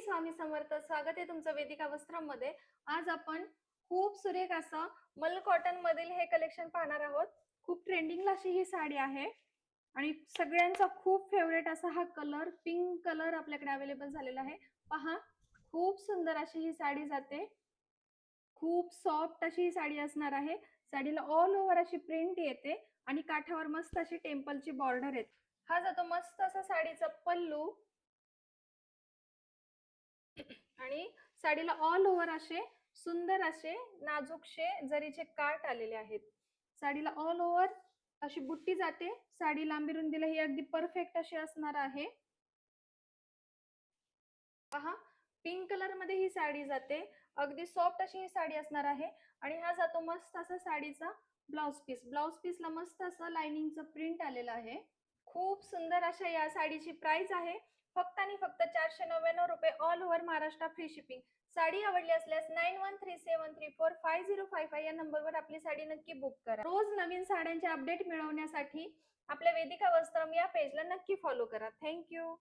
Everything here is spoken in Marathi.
स्वामी समर्थ. स्वागत आहे तुमचं वेदिका वस्त्रांमध्ये. आज आपण खूप सुरेख असं मल कॉटन मधील हे कलेक्शन पाहणार आहोत. खूप ट्रेंडिंगला अशी ही साडी आहे आणि सगळ्यांचा खूप फेवरेट असा हा कलर पिंक कलर आपल्याकडे अवेलेबल झालेला आहे. पहा, खूप सुंदर अशी ही साडी जाते. खूप सॉफ्ट अशी ही साडी असणार आहे. साडीला ऑल ओव्हर अशी प्रिंट येते आणि काठावर मस्त अशी टेम्पलची बॉर्डर आहे. हा जातो मस्त असा साडीचा पल्लू आणि साडीला ऑल ओव्हर असे सुंदर असे नाजूकशे जरीचे काठ आलेले आहेत. साडीला ऑल ओव्हर अशी बुट्टी जाते. साडी लांबी रुंदीला ही अगदी परफेक्ट अशी असणार आहे. पहा, पिंक कलर मध्ये ही साडी जाते. अगदी सॉफ्ट अशी ही साडी असणार आहे आणि हा जातो मस्त असा साडीचा ब्लाउज पीस. ब्लाउज पीसला मस्त असं लाइनिंगचं प्रिंट आलेलं आहे. खूप सुंदर अशा या साडीची प्राइस आहे फक्त आणि फक्त 499 रुपये. All over Maharashtra free shipping. Sari आवडली असल्यास 9137345055 या नंबरवर आपली साडी नक्की बुक करा. रोज नवीन साड्यांचे अपडेट मिळवण्यासाठी आपल्या वेदिका वस्त्रम या पेजला नक्की फॉलो करा. थँक्यू.